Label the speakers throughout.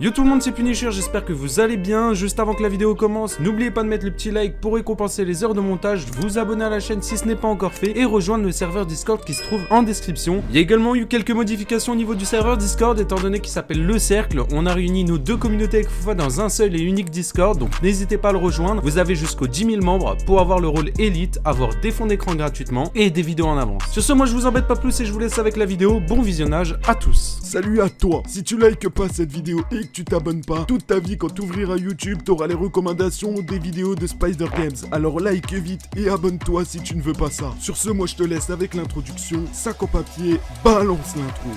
Speaker 1: Yo tout le monde, c'est Punisher, j'espère que vous allez bien. Juste avant que la vidéo commence, n'oubliez pas de mettre le petit like pour récompenser les heures de montage, vous abonner à la chaîne si ce n'est pas encore fait et rejoindre le serveur Discord qui se trouve en description. Il y a également eu quelques modifications au niveau du serveur Discord étant donné qu'il s'appelle Le Cercle. On a réuni nos deux communautés avec Foufa dans un seul et unique Discord, donc n'hésitez pas à le rejoindre. Vous avez jusqu'aux 10 000 membres pour avoir le rôle élite, avoir des fonds d'écran gratuitement et des vidéos en avance. Sur ce, moi je vous embête pas plus et je vous laisse avec la vidéo. Bon visionnage à tous.
Speaker 2: Salut à toi. Si tu likes pas cette vidéo et que tu t'abonnes pas, toute ta vie quand tu ouvriras YouTube, t'auras les recommandations des vidéos de Spider Games. Alors like vite et abonne-toi si tu ne veux pas ça. Sur ce, moi je te laisse avec l'introduction. Sac au papier, balance l'intro.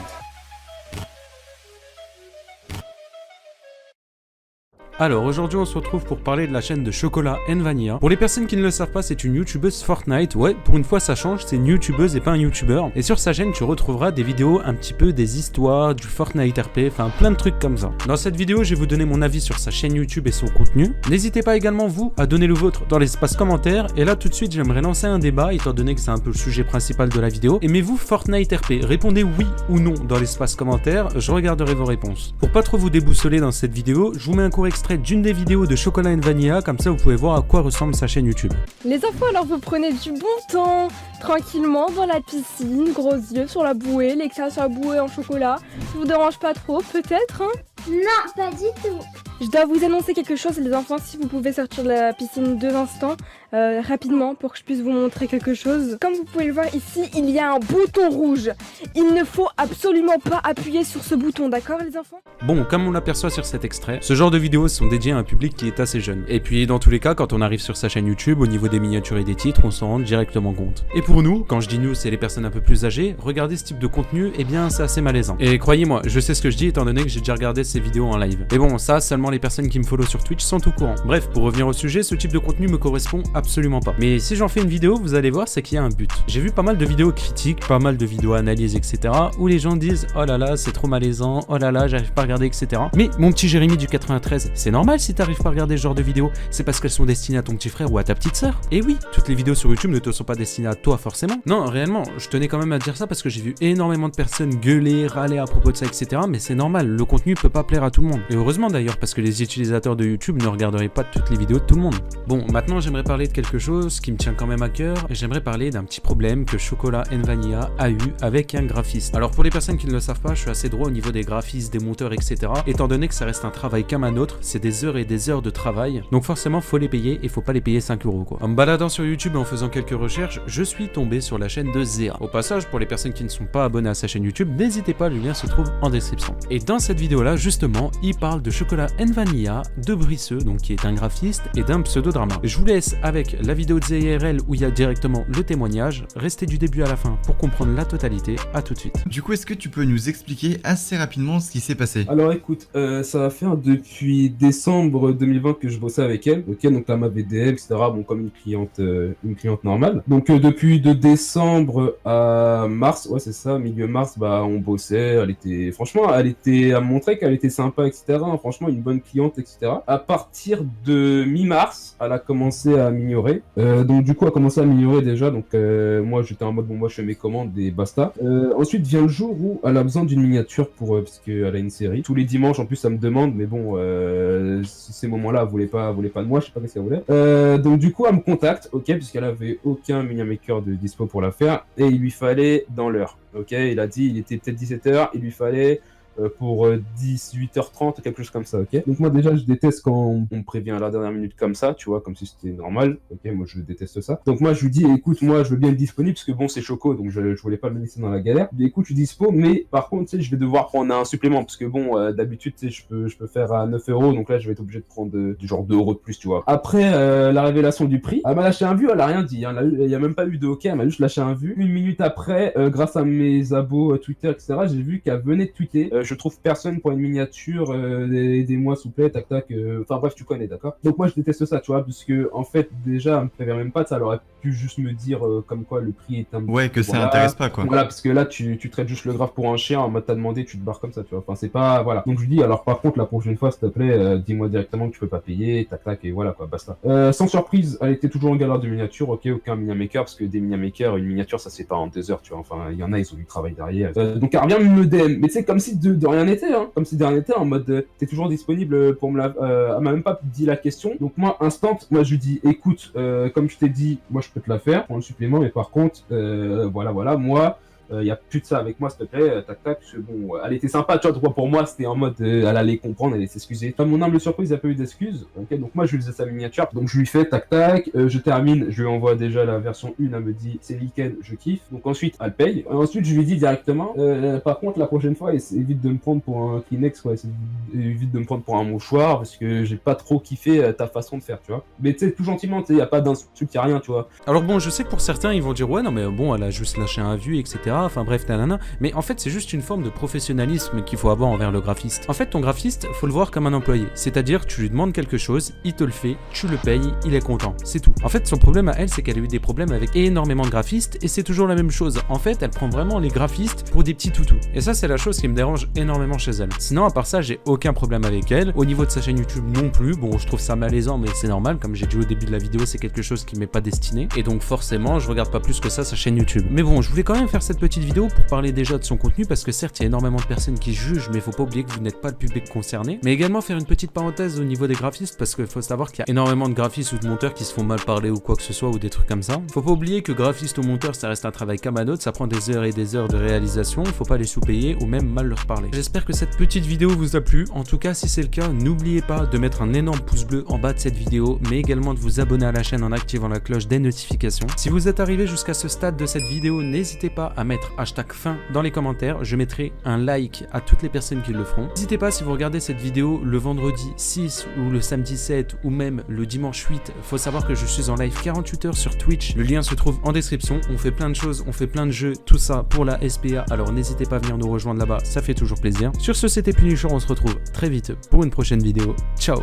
Speaker 1: Alors aujourd'hui on se retrouve pour parler de la chaîne de Chocolat & Vanilla. Pour les personnes qui ne le savent pas, c'est une youtubeuse Fortnite. Ouais, pour une fois ça change, c'est une youtubeuse et pas un youtubeur. Et sur sa chaîne tu retrouveras des vidéos un petit peu des histoires, du Fortnite RP, enfin plein de trucs comme ça. Dans cette vidéo je vais vous donner mon avis sur sa chaîne YouTube et son contenu. N'hésitez pas également vous à donner le vôtre dans l'espace commentaire. Et là tout de suite j'aimerais lancer un débat étant donné que c'est un peu le sujet principal de la vidéo. Aimez-vous Fortnite RP? Répondez oui ou non dans l'espace commentaire, je regarderai vos réponses. Pour pas trop vous déboussoler dans cette vidéo, je vous mets un court extrait d'une des vidéos de Chocolat & Vanilla, comme ça vous pouvez voir à quoi ressemble sa chaîne YouTube.
Speaker 3: Les enfants, alors vous prenez du bon temps, tranquillement dans la piscine, gros yeux sur la bouée, l'éclair sur la bouée en chocolat. Ça vous dérange pas trop, peut-être, hein?
Speaker 4: Non, pas du tout.
Speaker 3: Je dois vous annoncer quelque chose, les enfants, si vous pouvez sortir de la piscine 2 instants, rapidement, pour que je puisse vous montrer quelque chose. Comme vous pouvez le voir ici, il y a un bouton rouge. Il ne faut absolument pas appuyer sur ce bouton, d'accord les enfants?
Speaker 1: Bon, comme on l'aperçoit sur cet extrait, ce genre de vidéos sont dédiées à un public qui est assez jeune. Et puis dans tous les cas, quand on arrive sur sa chaîne YouTube, au niveau des miniatures et des titres, on s'en rend directement compte. Et pour nous, quand je dis nous, c'est les personnes un peu plus âgées, regarder ce type de contenu, eh bien c'est assez malaisant. Et croyez-moi, je sais ce que je dis étant donné que j'ai déjà regardé ces vidéos en live. Et bon, ça, seulement les personnes qui me follow sur Twitch sont au courant. Bref, pour revenir au sujet, ce type de contenu me correspond absolument pas. Mais si j'en fais une vidéo, vous allez voir, c'est qu'il y a un but. J'ai vu pas mal de vidéos critiques, pas mal de vidéos analyses, etc. où les gens disent « Oh là là, c'est trop malaisant, oh là là, j'arrive pas à regarder, etc. » Mais mon petit Jérémy du 93, c'est normal si t'arrives pas à regarder ce genre de vidéos, c'est parce qu'elles sont destinées à ton petit frère ou à ta petite sœur. Et oui, toutes les vidéos sur YouTube ne te sont pas destinées à toi forcément. Non, réellement, je tenais quand même à dire ça parce que j'ai vu énormément de personnes gueuler, râler à propos de ça, etc. Mais c'est normal, le contenu peut pas plaire à tout le monde. Et heureusement d'ailleurs, parce que les utilisateurs de YouTube ne regarderaient pas toutes les vidéos de tout le monde. Bon, maintenant j'aimerais parler de quelque chose qui me tient quand même à cœur, et j'aimerais parler d'un petit problème que Chocolat & Vanilla a eu avec un graphiste. Alors pour les personnes qui ne le savent pas, je suis assez droit au niveau des graphistes, des monteurs, etc. Étant donné que ça reste un travail comme un autre, c'est des heures et des heures de travail, donc forcément faut les payer, et faut pas les payer 5 € quoi. En me baladant sur YouTube et en faisant quelques recherches, je suis tombé sur la chaîne de Zera. Au passage, pour les personnes qui ne sont pas abonnées à sa chaîne YouTube, n'hésitez pas, le lien se trouve en description. Et dans cette vidéo là, justement, il parle de Chocolat & Vanilla, de Brisseux, donc qui est un graphiste, et d'un pseudo-drama. Je vous laisse avec la vidéo de ZRL où il y a directement le témoignage. Restez du début à la fin pour comprendre la totalité. À tout de suite.
Speaker 5: Du coup, est-ce que tu peux nous expliquer assez rapidement ce qui s'est passé?
Speaker 6: Alors écoute, ça va faire depuis décembre 2020 que je bossais avec elle, ok, donc là ma VDL, etc., bon comme une cliente normale. Donc depuis de décembre à mars, ouais c'est ça, milieu mars, bah on bossait, elle me montrait qu'elle était sympa, etc., hein, franchement une bonne cliente, etc. À partir de mi-mars, elle a commencé à m'ignorer, donc du coup elle a commencé à m'ignorer déjà, donc moi j'étais en mode bon moi je fais mes commandes et basta. Ensuite vient le jour où elle a besoin d'une miniature pour parce qu'elle a une série. Tous les dimanches en plus ça me demande, mais bon ces moments-là elle voulait pas de moi, je sais pas ce qu'elle voulait. Donc du coup elle me contacte, ok, puisqu'elle avait aucun minimaker de dispo pour la faire, et il lui fallait dans l'heure. Ok, il a dit il était peut-être 17h, il lui fallait pour 18h30, quelque chose comme ça, ok. Donc moi déjà je déteste quand on me prévient à la dernière minute comme ça, tu vois, comme si c'était normal, ok, moi je déteste ça. Donc moi je lui dis écoute, moi je veux bien être disponible parce que bon c'est Choco, donc je voulais pas me laisser dans la galère. Je lui dis écoute je suis dispo, mais par contre tu sais je vais devoir prendre un supplément parce que bon d'habitude tu sais je peux faire à 9 €, donc là je vais être obligé de prendre du genre 2 € de plus, tu vois. Après la révélation du prix, elle m'a lâché un vu, elle a rien dit, hein. Il y a même pas eu de ok, elle m'a juste lâché un vu. Une minute après, grâce à mes abos Twitter, etc., j'ai vu qu'elle venait de tweeter je trouve personne pour une miniature, aidez-moi s'il vous plaît, tac tac, enfin bref tu connais, d'accord. Donc moi je déteste ça, tu vois, puisque en fait déjà elle me prévient même pas de ça, elle aurait pu juste me dire comme quoi le prix est un...
Speaker 5: Ouais, que ça
Speaker 6: Voilà.
Speaker 5: intéresse pas, quoi.
Speaker 6: Voilà, parce que là, tu traites juste le graphe pour un chien, en mode t'as demandé, tu te barres comme ça, tu vois. Enfin, c'est pas... Voilà. Donc je lui dis, alors par contre, la prochaine fois, s'il te plaît, dis-moi directement que tu peux pas payer, tac tac, et voilà quoi, basta. Sans surprise, elle était toujours en galère de miniature, ok, aucun minimaker, parce que des minimakers, une miniature, ça c'est pas en 2 heures, tu vois. Enfin, il y en a, ils ont du travail derrière. Donc elle revient me DM, mais tu sais, comme si de rien n'était, hein. Comme si de rien n'était, en mode, t'es toujours disponible pour me la... elle m'a même pas dit la question. Donc moi, instant, moi je lui dis, écoute, comme je t'ai dit, moi je peux te la faire, pour le supplément, mais par contre, voilà, moi... y a plus de ça avec moi, s'il te plaît, tac tac, parce que bon, elle était sympa, tu vois, pour moi c'était en mode, elle allait comprendre, elle allait s'excuser. Dans mon humble surprise, il n'y a pas eu d'excuses, ok, donc moi je lui faisais sa miniature, donc je lui fais tac tac, je termine, je lui envoie déjà la version 1, elle me dit c'est nickel, je kiffe, donc ensuite elle paye, ensuite je lui dis directement, par contre la prochaine fois, évite de me prendre pour un Kleenex, quoi, évite de me prendre pour un mouchoir, parce que j'ai pas trop kiffé ta façon de faire, tu vois, mais tu sais, tout gentiment, tu sais, y a pas d'insulte, y a rien, tu vois.
Speaker 1: Alors bon, je sais que pour certains, ils vont dire ouais, non mais bon, elle a juste lâché un vu, etc. Enfin bref, nanana. Mais en fait, c'est juste une forme de professionnalisme qu'il faut avoir envers le graphiste. En fait, ton graphiste, faut le voir comme un employé. C'est-à-dire, tu lui demandes quelque chose, il te le fait, tu le payes, il est content. C'est tout. En fait, son problème à elle, c'est qu'elle a eu des problèmes avec énormément de graphistes et c'est toujours la même chose. En fait, elle prend vraiment les graphistes pour des petits toutous. Et ça, c'est la chose qui me dérange énormément chez elle. Sinon, à part ça, j'ai aucun problème avec elle. Au niveau de sa chaîne YouTube non plus. Bon, je trouve ça malaisant, mais c'est normal. Comme j'ai dit au début de la vidéo, c'est quelque chose qui m'est pas destiné. Et donc, forcément, je regarde pas plus que ça sa chaîne YouTube. Mais bon, je voulais quand même faire cette petite vidéo pour parler déjà de son contenu parce que certes il y a énormément de personnes qui jugent, mais faut pas oublier que vous n'êtes pas le public concerné, mais également faire une petite parenthèse au niveau des graphistes parce qu'il faut savoir qu'il y a énormément de graphistes ou de monteurs qui se font mal parler ou quoi que ce soit ou des trucs comme ça. Faut pas oublier que graphiste ou monteur ça reste un travail comme un autre, ça prend des heures et des heures de réalisation, faut pas les sous-payer ou même mal leur parler. J'espère que cette petite vidéo vous a plu, en tout cas si c'est le cas, n'oubliez pas de mettre un énorme pouce bleu en bas de cette vidéo, mais également de vous abonner à la chaîne en activant la cloche des notifications. Si vous êtes arrivé jusqu'à ce stade de cette vidéo, n'hésitez pas à mettre #fin dans les commentaires, je mettrai un like à toutes les personnes qui le feront. N'hésitez pas si vous regardez cette vidéo le vendredi 6 ou le samedi 7 ou même le dimanche 8, faut savoir que je suis en live 48 heures sur Twitch, le lien se trouve en description, on fait plein de choses, on fait plein de jeux, tout ça pour la SPA, alors n'hésitez pas à venir nous rejoindre là-bas, ça fait toujours plaisir. Sur ce, c'était Punisher, on se retrouve très vite pour une prochaine vidéo, ciao.